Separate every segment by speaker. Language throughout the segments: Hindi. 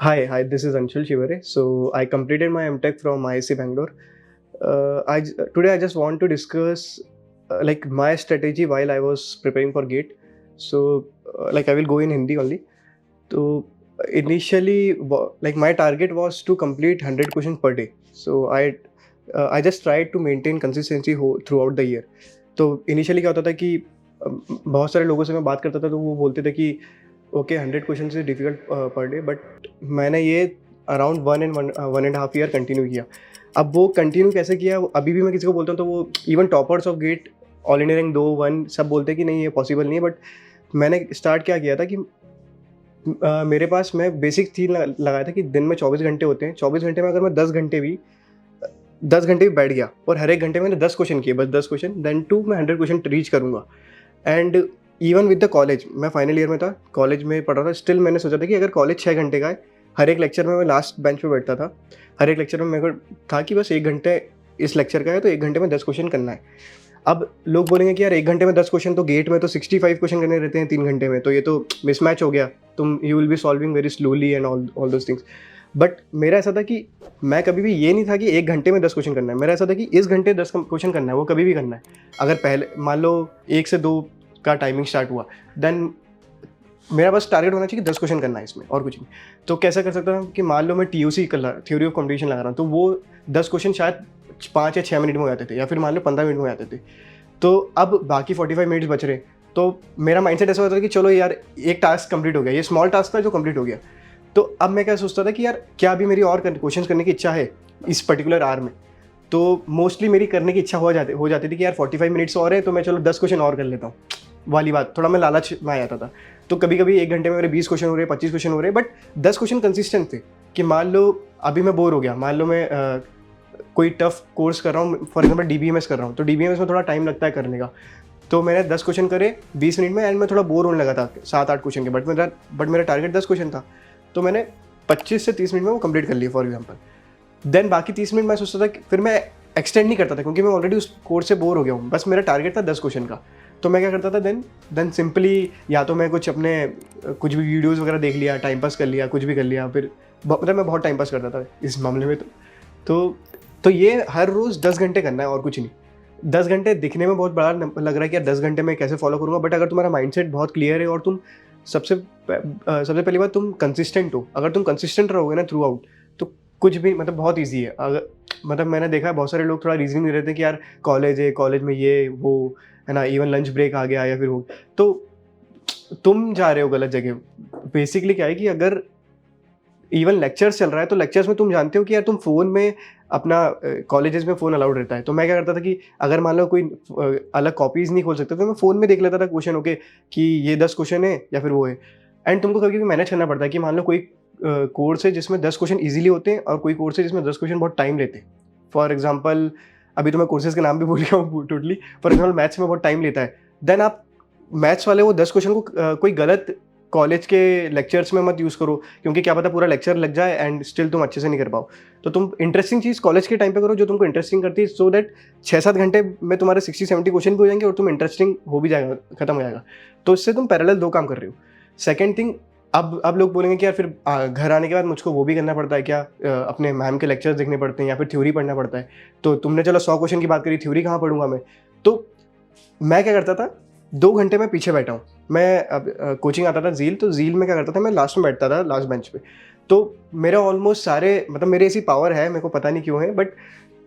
Speaker 1: Hi, this is Anshul Shivare. So I completed my MTech from IISc Bangalore. Today I just want to discuss like my strategy while I was preparing for GATE. So like I will go in Hindi only. So initially, like my target was to complete 100 questions per day. So I just tried to maintain consistency throughout the year. तो इनिशियली क्या होता था कि बहुत सारे लोगों से मैं बात करता था तो वो बोलते थे कि okay 100 question is difficult per day, but मैंने ये अराउंड 1 1.5 ईयर कंटिन्यू किया. अब वो कंटिन्यू कैसे किया, अभी भी मैं किसी को बोलता हूँ तो वो even toppers of GATE, all India rank 2 1 सब बोलते हैं कि नहीं ये पॉसिबल नहीं है. बट मैंने स्टार्ट क्या किया था कि मेरे पास मैं बेसिक थी लगाया था कि दिन में 24 घंटे होते हैं. 24 घंटे में अगर मैं 10 घंटे भी बैठ गया और हर एक घंटे मैंने 10 क्वेश्चन किए, बस 10 क्वेश्चन, देन टू मैं 100 क्वेश्चन रीच करूँगा. And even with the college, मैं फाइनल ईयर में था, कॉलेज में पढ़ रहा था, स्टिल मैंने सोचा था कि अगर कॉलेज 6 घंटे का है, हर एक लेक्चर में मैं लास्ट बेंच पे बैठता था. हर एक लेक्चर में मेरे को था कि बस 1 घंटे इस लेक्चर का है तो 1 घंटे में 10 क्वेश्चन करना है. अब लोग बोलेंगे कि यार 1 घंटे में 10 क्वेश्चन, तो गेट में तो 65 क्वेश्चन करने रहते हैं 3 घंटे में, तो ये तो मिसमैच हो गया, तुम you will be solving very slowly and all those things. But मेरा ऐसा था कि मैं कभी भी ये नहीं था कि 1 घंटे में 10 क्वेश्चन करना है. मेरा ऐसा था कि इस घंटे 10 क्वेश्चन करना है, वो कभी भी करना है. अगर पहले मान लो 1 से 2 का टाइमिंग स्टार्ट हुआ, देन मेरा बस टारगेट होना चाहिए कि 10 क्वेश्चन करना है इसमें, और कुछ नहीं. तो कैसा कर सकता हूँ कि मान लो मैं TOC कर रहा, थ्योरी ऑफ कंपटीशन लगा रहा हूँ, तो वो 10 क्वेश्चन शायद 5 या 6 मिनट में हो जाते थे, या फिर मान लो 15 मिनट में हो जाते थे. तो अब बाकी 45 मिनट्स बच रहे, तो मेरा माइंडसेट ऐसा होता था कि चलो यार एक टास्क कंप्लीट हो गया, ये स्मॉल टास्क था जो कंप्लीट हो गया. तो अब मैं क्या सोचता था कि यार क्या अभी मेरी और क्वेश्चन करने की इच्छा है इस पर्टिकुलर आवर में. तो मोस्टली मेरी करने की इच्छा हो जाती थी कि यार 45 मिनट्स और है तो मैं चलो 10 क्वेश्चन और कर लेता हूँ वाली बात. थोड़ा मैं लालच में आ जाता था. तो कभी कभी 1 घंटे में मेरे 20 क्वेश्चन हो रहे, 25 क्वेश्चन हो रहे, बट 10 क्वेश्चन कंसिस्टेंट थे. कि मान लो अभी मैं बोर हो गया, मान लो मैं कोई टफ कोर्स कर रहा हूँ, फॉर एग्जाम्पल DBMS कर रहा हूँ, तो DBMS में थोड़ा टाइम लगता है करने का. तो मैंने 10 क्वेश्चन करे 20 मिनट में, एंड मैं थोड़ा बोर होने लगा था 7-8 क्वेश्चन के, बट मेरा टारगेट 10 क्वेश्चन था, तो मैंने 25 से 30 मिनट में वो कंप्लीट कर लिया फॉर एग्जाम्पल. देन बाकी 30 मिनट मैं सोचता था कि फिर मैं एक्सटेंड नहीं करता था, क्योंकि मैं ऑलरेडी उस कोर्स से बोर हो गया हूँ. बस मेरा टारगेट था 10 क्वेश्चन का. तो मैं क्या करता था देन सिंपली या तो मैं कुछ अपने कुछ भी वीडियोज़ वगैरह देख लिया, टाइम पास कर लिया, कुछ भी कर लिया. फिर मतलब मैं बहुत टाइम पास करता था इस मामले में. तो ये हर रोज़ 10 घंटे करना है और कुछ नहीं. 10 घंटे दिखने में बहुत बड़ा लग रहा है कि यार 10 घंटे में कैसे फॉलो करूँगा, बट अगर तुम्हारा माइंडसेट बहुत क्लियर है और तुम सबसे पहली बात तुम कंसिस्टेंट हो. अगर तुम कंसिस्टेंट रहोगे ना थ्रू आउट, तो कुछ भी मतलब बहुत ईजी है. अगर मतलब मैंने देखा है बहुत सारे लोग थोड़ा रीजनिंग दे रहे थे कि यार कॉलेज है, कॉलेज में ये वो है ना, इवन लंच ब्रेक आ गया या फिर वो, तो तुम जा रहे हो गलत जगह. बेसिकली क्या है कि अगर इवन लेक्चर्स चल रहा है तो लेक्चर्स में तुम जानते हो कि यार तुम फ़ोन में अपना कॉलेजेस में फ़ोन अलाउड रहता है. तो मैं क्या करता था कि अगर मान लो कोई अलग कॉपीज़ नहीं खोल सकते तो मैं फ़ोन में देख लेता था क्वेश्चन, ओके कि ये 10 क्वेश्चन है या फिर वो है. एंड तुमको कभी कभी मैनेज करना पड़ता है कि मान लो कोई कोर्स है जिसमें 10 क्वेश्चन ईजिली होते हैं और कोई कोर्स है जिसमें 10 क्वेश्चन बहुत टाइम लेते हैं. फॉर एग्जाम्पल अभी तो मैं कोर्सेज के नाम भी भूल गया हूँ टोटली. फॉर एग्जाम्पल मैथ्स में बहुत टाइम लेता है. देन आप मैथ्स वाले वो 10 क्वेश्चन को कोई गलत कॉलेज के लेक्चर्स में मत यूज़ करो, क्योंकि क्या पता पूरा लेक्चर लग जाए एंड स्टिल तुम अच्छे से नहीं कर पाओ. तो तुम इंटरेस्टिंग चीज़ कॉलेज के टाइम पे करो जो तुमको इंटरेस्टिंग करती है, सो दैट 6-7 घंटे में तुम्हारे 60-70 क्वेश्चन भी हो जाएंगे और तुम इंटरेस्टिंग हो भी जाएगा, खत्म हो जाएगा. तो इससे तुम पैरेलल 2 काम कर रहे हो. सेकेंड थिंग, अब लोग बोलेंगे कि यार फिर घर आने के बाद मुझको वो भी करना पड़ता है क्या, अपने मैम के लेक्चर्स देखने पड़ते हैं या फिर थ्योरी पढ़ना पड़ता है. तो तुमने चलो 100 क्वेश्चन की बात करी, थ्योरी कहाँ पढ़ूंगा मैं. तो मैं क्या करता था, 2 घंटे में पीछे बैठा हूँ. मैं अब कोचिंग आता था झील, तो झील में क्या करता था, मैं लास्ट में बैठता था, लास्ट बेंच पे. तो मेरा ऑलमोस्ट सारे मतलब मेरी ऐसी पावर है, मेरे को पता नहीं क्यों है, बट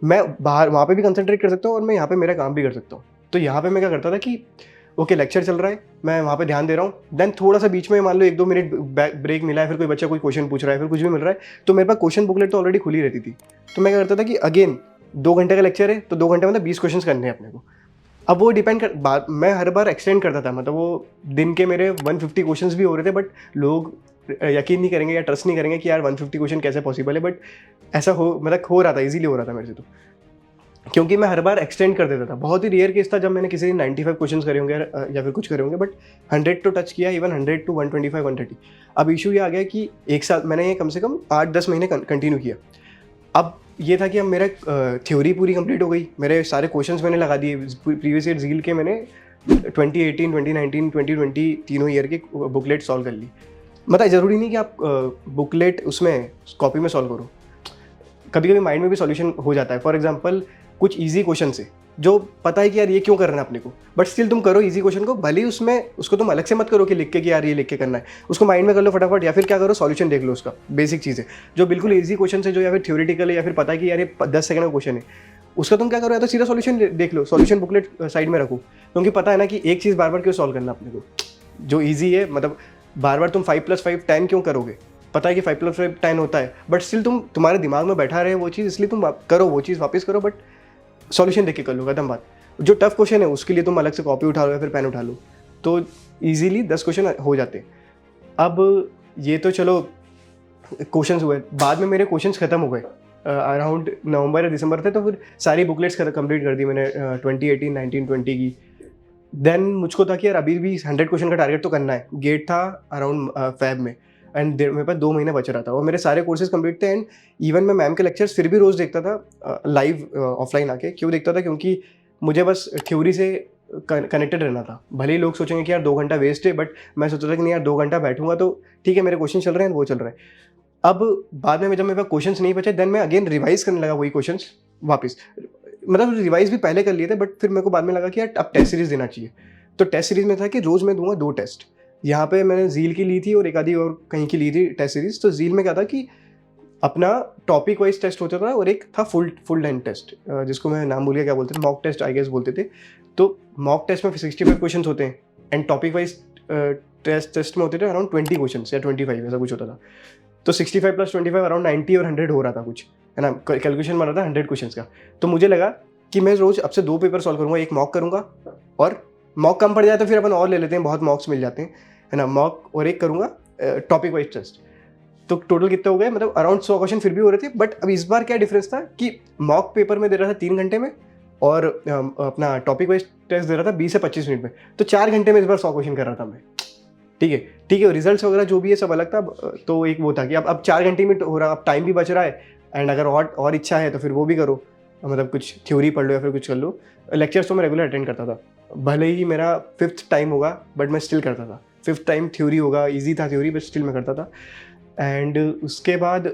Speaker 1: मैं बाहर वहाँ पे भी कंसंट्रेट कर सकता हूँ और मैं यहाँ पे मेरा काम भी कर सकता हूँ. तो यहाँ पे मैं क्या करता था कि ओके लेक्चर चल रहा है, मैं वहाँ पे ध्यान दे रहा हूँ, देन थोड़ा सा बीच में मान लो 1-2 मिनट ब्रेक मिला है, फिर कोई बच्चा कोई क्वेश्चन पूछ रहा है, फिर कुछ भी मिल रहा है, तो मेरे पास क्वेश्चन बुकलेट तो ऑलरेडी खुली रहती थी. तो मैं क्या करता था कि अगेन 2 घंटे का लेक्चर है तो 2 घंटे मतलब 20 क्वेश्चन करने हैं अपने को. अब वो डिपेंड कर मैं हर बार एक्सटेंड करता था, मतलब वो दिन के मेरे 150 क्वेश्चंस भी हो रहे थे, बट लोग यकीन नहीं करेंगे या ट्रस्ट नहीं करेंगे कि यार 150 क्वेश्चन कैसे पॉसिबल है, बट ऐसा हो रहा था, इजीली हो रहा था मेरे से. तो क्योंकि मैं हर बार एक्सटेंड कर देता था. बहुत ही रेयर केस था जब मैंने किसी दिन 95 क्वेश्चन करे होंगे या फिर कुछ करे होंगे, बट 100 तो टच किया, इवन 100 to 125 130. अब इशू ये आ गया कि एक साल मैंने ये कम से कम 8-10 महीने कंटिन्यू किया. अब ये था कि अब मेरा थ्योरी पूरी कंप्लीट हो गई, मेरे सारे क्वेश्चंस मैंने लगा दिए. प्रीवियस ईयर झील के मैंने 2018, 2019, 2020 तीनों ईयर की बुकलेट सॉल्व कर ली. मतलब ज़रूरी नहीं कि आप बुकलेट उसमें कॉपी में सॉल्व करो, कभी कभी माइंड में भी सॉल्यूशन हो जाता है। फॉर एग्जांपल कुछ इजी क्वेश्चन से जो पता है कि यार ये क्यों करना है अपने को, बट स्टिल तुम करो इजी क्वेश्चन को, भले ही उसमें उसको तुम अलग से मत करो कि लिख के कि यार ये लिख के करना है, उसको माइंड में कर लो फटाफट, या फिर क्या करो सॉल्यूशन देख लो उसका, बेसिक चीज़ है जो बिल्कुल इजी क्वेश्चन है, जो या फिर थ्योरेटिकल है, या फिर पता है कि यार ये 10 सेकंड का क्वेश्चन है, उसका तुम क्या करो, या तो सीधा सॉल्यूशन देख लो, सॉल्यूशन बुकलेट साइड में रखो, क्योंकि पता है ना कि एक चीज़ बार बार क्यों सॉल्व करना अपने को, जो ईजी है, मतलब बार बार तुम 5+5 10 क्यों करोगे, पता है कि 5+5 10 होता है, बट स्टिल तुम्हारे दिमाग में बैठा रहे वो चीज़, इसलिए तुम करो वो चीज़, वापस करो, बट सॉल्यूशन देख के कर लो, खत्म बात। जो टफ क्वेश्चन है उसके लिए तुम अलग से कॉपी उठा लो या फिर पेन उठा लो, तो ईजिली 10 क्वेश्चन हो जाते हैं। अब ये तो चलो क्वेश्चंस हुए, बाद में मेरे क्वेश्चंस खत्म हो गए, अराउंड नवंबर या दिसंबर थे, तो फिर सारी बुकलेट्स कंप्लीट कर दी मैंने 2018 19 20 की। देन मुझको था कि यार अभी भी 100 क्वेश्चन का टारगेट तो करना है, गेट था अराउंड फेब में, एंड मेरे पास 2 महीने बच रहा था और मेरे सारे कोर्सेज कंप्लीट थे, एंड इवन मैं मैम के लेक्चर्स फिर भी रोज़ देखता था लाइव ऑफलाइन आके। क्यों देखता था? क्योंकि मुझे बस थ्योरी से कनेक्टेड रहना था। भले ही लोग सोचेंगे कि यार 2 घंटा वेस्ट है, बट मैं सोचता था कि नहीं यार 2 घंटा बैठूंगा तो ठीक है, मेरे क्वेश्चन चल रहे हैं, वो चल रहा है। अब बाद में जब मेरे पास क्वेश्चंस नहीं बचे, देन मैं अगेन रिवाइज करने लगा वही क्वेश्चंस वापस, मतलब रिवाइज भी पहले कर लिए थे, बट फिर मेरे को बाद में लगा कि यार अब टेस्ट सीरीज देना चाहिए। तो टेस्ट सीरीज में था कि रोज़ मैं दूंगा 2 टेस्ट। यहाँ पे मैंने जील की ली थी और एक आधी और कहीं की ली थी टेस्ट सीरीज। तो जील में क्या था कि अपना टॉपिक वाइज टेस्ट होता था और एक था फुल लेंथ टेस्ट, जिसको मैं नाम भूल गया क्या बोलते थे, मॉक टेस्ट आई गेस बोलते थे। तो मॉक टेस्ट में 65 क्वेश्चन होते हैं, एंड टॉपिक वाइज टेस्ट में होते थे अराउंड 20 क्वेश्चन या 25 ऐसा कुछ होता था। तो 65 + 25 अराउंड 90 और 100 हो रहा था कुछ, है ना, कैलकुलेशन बन रहा था 100 क्वेश्चन का। तो मुझे लगा कि मैं रोज़ अब से 2 पेपर सॉल्व करूँगा, एक मॉक करूँगा, और मॉक कम पड़ जाए तो फिर अपन और ले लेते हैं, बहुत मॉक्स मिल जाते हैं, है ना, मॉक और एक करूँगा टॉपिक वाइज टेस्ट। तो टोटल कितने हो गए, मतलब अराउंड 100 क्वेश्चन फिर भी हो रहे थे। बट अब इस बार क्या डिफरेंस था कि मॉक पेपर में दे रहा था 3 घंटे में, और अपना टॉपिक वाइज टेस्ट दे रहा था 20 से 25 मिनट में। तो 4 घंटे में इस बार 100 क्वेश्चन कर रहा था मैं। ठीक है, ठीक है, रिजल्ट्स वगैरह जो भी है सब अलग था। तो एक वो था कि अब 4 घंटे में हो रहा, अब टाइम भी बच रहा है, एंड अगर और इच्छा है तो फिर वो भी करो, मतलब कुछ थ्योरी पढ़ लो या फिर कुछ कर लो। लेक्चर्स तो मैं रेगुलर अटेंड करता था, भले ही मेरा 5th टाइम होगा बट मैं स्टिल करता था। 5th टाइम थ्योरी होगा, ईजी था थ्योरी, बट स्टिल मैं करता था। एंड उसके बाद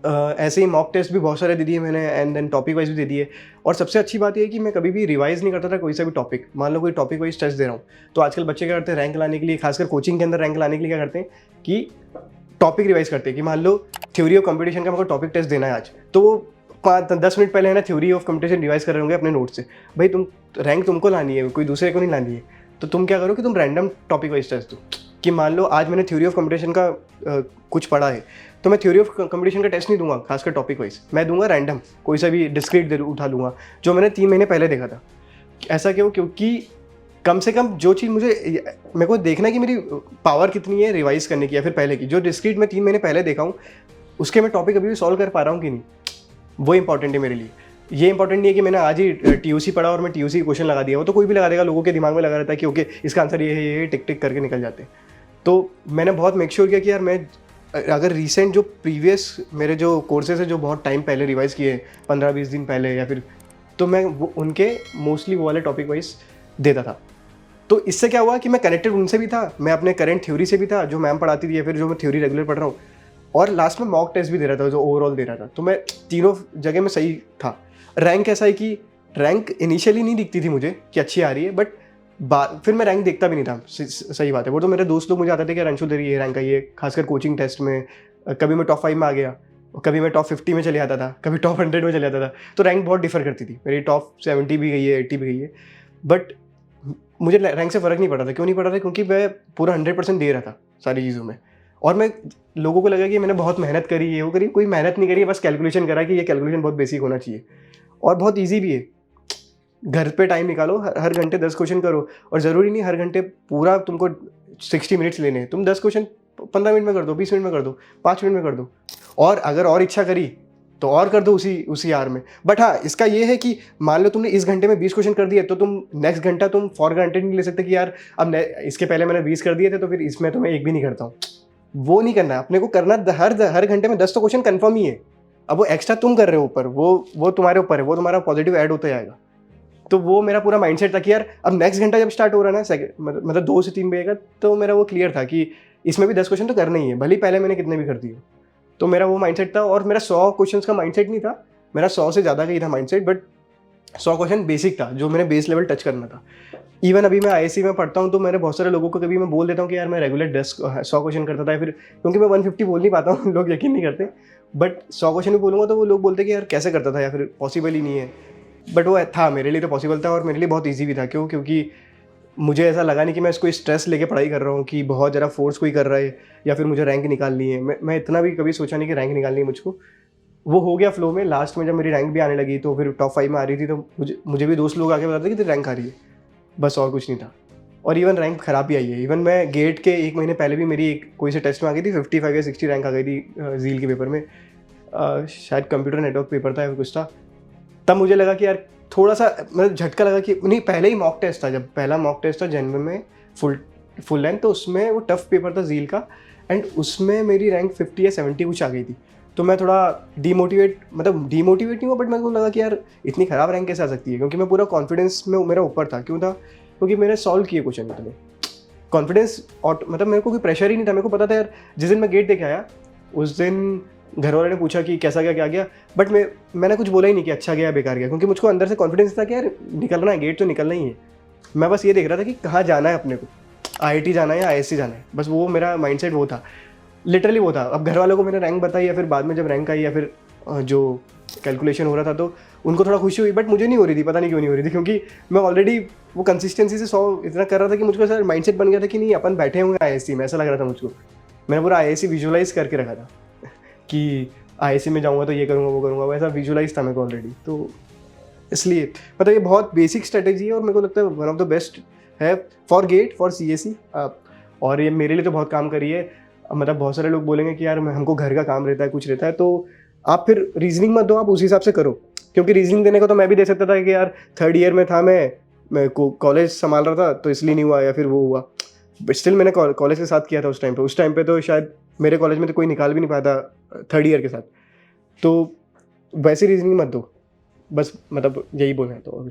Speaker 1: ऐसे ही मॉक टेस्ट भी बहुत सारे दे दिए मैंने, एंड देन टॉपिक वाइज भी दे दिए। और सबसे अच्छी बात यह है कि मैं कभी भी रिवाइज नहीं करता था कोई सा भी टॉपिक। मान लो कोई टॉपिक वाइज टेस्ट दे रहा हूँ, तो आजकल बच्चे क्या करते हैं, रैंक लाने के लिए, खासकर कोचिंग के अंदर रैंक लाने के लिए क्या करते हैं कि टॉपिक रिवाइज करते हैं। कि मान लो थ्योरी ऑफ कंपटीशन का मेरे को टॉपिक टेस्ट देना है आज, तो वो 10 मिनट पहले है ना थ्योरी ऑफ कंपटीशन रिवाइज कर रहे होंगे अपने नोट से। भाई तुम रैंक तुमको लानी है, कोई दूसरे को नहीं लानी है। तो तुम क्या करो कि तुम रैंडम टॉपिक वाइज टेस्ट दो। कि मान लो आज मैंने थ्योरी ऑफ कंपटीशन का कुछ पढ़ा है, तो मैं थ्योरी ऑफ कंपटीशन का टेस्ट नहीं दूंगा खासकर टॉपिक वाइज, मैं दूंगा रैंडम कोई सा भी डिस्क्रीट उठा लूँगा जो मैंने 3 महीने पहले देखा था। ऐसा क्यों? क्योंकि कम से कम जो चीज़ मेरे को देखना है कि मेरी पावर कितनी है रिवाइज करने की, या फिर पहले की जो डिस्क्रीट मैं 3 महीने पहले देखा हूँ, उसके मैं टॉपिक अभी भी सॉल्व कर पा रहा हूँ कि नहीं, वो इंपॉर्टेंट है मेरे लिए। ये इंपॉर्टेंट नहीं है कि मैंने आज ही टीयूसी पढ़ा और मैं टीयूसी क्वेश्चन लगा दिया। वो तो कोई भी लगा देगा, लोगों के दिमाग में लगा रहता है कि ओके इसका आंसर ये है, ये टिक टिक करके निकल जाते हैं। तो मैंने बहुत मेक श्योर किया कि यार मैं अगर रिसेंट जो प्रीवियस मेरे जो कोर्सेज है जो बहुत टाइम पहले रिवाइज किए, 15-20 दिन पहले या फिर, तो मैं वो उनके मोस्टली वो वाले टॉपिक वाइज देता था। तो इससे क्या हुआ कि मैं कनेक्टेड उनसे भी था, मैं अपने करंट थ्योरी से भी था जो मैम पढ़ाती थी, या फिर जो मैं थ्योरी रेगुलर पढ़ रहा हूँ, और लास्ट में मॉक टेस्ट भी दे रहा था जो ओवरऑल दे रहा था। तो मैं तीनों जगह में सही था। रैंक ऐसा है कि रैंक इनिशियली नहीं दिखती थी मुझे कि अच्छी आ रही है, बट फिर मैं रैंक देखता भी नहीं था। सही बात है, वो तो मेरे दोस्त लोग मुझे आते थे कि अंशु तेरी ये रैंक आई है, खासकर कोचिंग टेस्ट में। कभी मैं टॉप 5 में आ गया, कभी मैं टॉप 50 में चले जाता था, कभी टॉप 100 में चले जाता था। तो रैंक बहुत डिफर करती थी, मेरी टॉप 70 भी गई है, 80 भी गई है, बट मुझे रैंक से फ़र्क नहीं पड़ा था। क्यों नहीं पड़ा था? क्योंकि मैं पूरा 100% दे रहा था सारी चीज़ों में। और मैं लोगों को लगा कि मैंने बहुत मेहनत करी, ये वो करी, कोई मेहनत नहीं करी, बस कैलकुलेशन करा कि ये कैलकुलेशन बहुत बेसिक होना चाहिए और बहुत ईजी भी है। घर पे टाइम निकालो, हर घंटे 10 क्वेश्चन करो, और ज़रूरी नहीं हर घंटे पूरा तुमको 60 मिनट्स लेने हैं। तुम 10 क्वेश्चन 15 मिनट में कर दो, 20 मिनट में कर दो, 5 मिनट में कर दो, और अगर और इच्छा करी तो और कर दो उसी आर में। बट हाँ, इसका ये है कि मान लो तुमने इस घंटे में 20 क्वेश्चन कर दिए, तो तुम नेक्स्ट घंटा तुम फॉर ग्रांटेड नहीं ले सकते कि यार अब इसके पहले मैंने 20 कर दिए थे तो फिर इसमें तो मैं एक भी नहीं करता हूँ। वो नहीं करना है अपने को। करना हर घंटे में 10 तो क्वेश्चन कन्फर्म ही है। अब वो एक्स्ट्रा तुम कर रहे हो ऊपर, वो तुम्हारे ऊपर है, वो तुम्हारा पॉजिटिव ऐड होता जाएगा। तो वो मेरा पूरा माइंडसेट था कि यार अब नेक्स्ट घंटा जब स्टार्ट हो रहा है ना, मतलब 2 से 3 बजे का, तो मेरा वो क्लियर था कि इसमें भी 10 क्वेश्चन तो करना ही है, भले ही पहले मैंने कितने भी कर दिए। तो मेरा वो माइंडसेट था, और मेरा 100 क्वेश्चंस का माइंडसेट नहीं था, मेरा 100 से ज़्यादा का ही था माइंडसेट, बट 100 क्वेश्चन बेसिक था जो मैंने बेस लेवल टच करना था। इवन अभी मैं आईएससी में पढ़ता हूँ तो मैंने बहुत सारे लोगों को कभी मैं बोल देता हूँ कि यार मैं रेगुलर 100 क्वेश्चन करता था, फिर क्योंकि मैं 150 बोल नहीं पाता हूँ लोग यकीन नहीं करते, बट 100 क्वेश्चन भी बोलूँगा तो वो लोग बोलते कि यार कैसे करता था, या फिर पॉसिबल ही नहीं है। बट वो था, मेरे लिए तो पॉसिबल था, और मेरे लिए बहुत ईजी भी था। क्यों? क्योंकि मुझे ऐसा लगा नहीं कि मैं इसको स्ट्रेस लेके पढ़ाई कर रहा हूँ कि बहुत ज़्यादा फोर्स कोई कर रहा है या फिर मुझे रैंक निकालनी है। मैं इतना भी कभी सोचा नहीं कि रैंक निकालनी है मुझको। वो हो गया फ्लो में। लास्ट में जब मेरी रैंक भी आने लगी तो फिर टॉप 5 में आ रही थी, तो मुझे भी दोस्त लोग आके बताते कि तेरी रैंक आ रही है, बस और कुछ नहीं था। और इवन रैंक ख़राब भी आई है। इवन मैं गेट के 1 महीने पहले भी मेरी एक कोई से टेस्ट में आ गई थी, 55 या 60 रैंक आ गई थी ज़ील के पेपर में। शायद कंप्यूटर नेटवर्क पेपर था या कुछ था। तब मुझे लगा कि यार थोड़ा सा मतलब झटका लगा कि नहीं, पहले ही मॉक टेस्ट था, जब पहला मॉक टेस्ट था जनवरी में फुल लेंथ, तो उसमें वो टफ पेपर था ज़ील का, एंड उसमें मेरी रैंक 50 या 70 कुछ आ गई थी। तो मैं थोड़ा डीमोटिवेट नहीं हुआ, बट मेरे को लगा कि यार इतनी ख़राब रैंक कैसे आ सकती है, क्योंकि मैं पूरा कॉन्फिडेंस में मेरा ऊपर था। क्यों था? क्योंकि मैंने सॉल्व किए क्वेश्चन इतने कॉन्फिडेंस, और मतलब मेरे को कोई प्रेशर ही नहीं था। मेरे को पता था यार, जिस दिन मैं गेट देके आया उस दिन घर वाले ने पूछा कि कैसा गया, क्या गया, बट मैंने कुछ बोला ही नहीं कि अच्छा गया बेकार गया, क्योंकि मुझको अंदर से कॉन्फिडेंस था कि यार निकलना है, गेट तो निकलना ही है। मैं बस ये देख रहा था कि कहाँ जाना है अपने को, आईआईटी जाना है या आईएससी जाना है, बस वो मेरा माइंडसेट वो था, लिटरली वो था। अब घर वालों को मैंने रैंक बताई, या फिर बाद में जब रैंक आई, या फिर जो कैलकुलेशन हो रहा था, तो उनको थोड़ा खुशी हुई, बट मुझे नहीं हो रही थी। पता नहीं क्यों नहीं हो रही थी, क्योंकि मैं ऑलरेडी वो कंसिस्टेंसी से 100 इतना कर रहा था कि मुझको सर माइंडसेट बन गया था कि नहीं, अपन बैठे हुए आईएससी में, ऐसा लग रहा था मुझको। मैंने पूरा आईएससी विजुअलाइज करके रखा था कि आईएससी में जाऊँगा तो ये करूँगा वो करूँगा, वैसा विजुअलाइज था मेरे को ऑलरेडी। तो इसलिए मतलब ये बहुत बेसिक स्ट्रेटेजी है, और मेरे को लगता है वन ऑफ द बेस्ट है फॉर गेट, फॉर सीएससी। और ये मेरे लिए तो बहुत काम करी है। मतलब बहुत सारे लोग बोलेंगे कि यार हमको घर का काम रहता है, कुछ रहता है, तो आप फिर रीजनिंग मत दो, आप उस हिसाब से करो। क्योंकि रीजनिंग देने को तो मैं भी दे सकता था कि यार 3rd ईयर में था, मैं कॉलेज संभाल रहा था तो इसलिए नहीं हुआ, या फिर वो हुआ, बट स्टिल मैंने कॉलेज के साथ किया था उस टाइम पे तो शायद मेरे कॉलेज में तो कोई निकाल भी नहीं पाया था 3rd ईयर के साथ। तो वैसे रीजनिंग मत दो, बस मतलब यही बोलना है। तो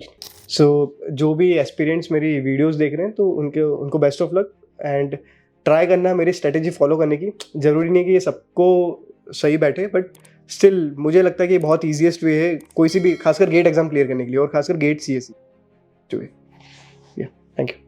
Speaker 1: सो जो भी एस्पिरेंट्स मेरी वीडियोस देख रहे हैं तो उनको best of luck, and try करना मेरी स्ट्रेटेजी फॉलो करने की। ज़रूरी नहीं कि ये सबको सही बैठे, बट स्टिल मुझे लगता है कि बहुत ईजीएस्ट वे है कोई सी भी, खासकर गेट एग्जाम क्लियर करने के लिए, और खासकर गेट सीएससी जो है। Thank you.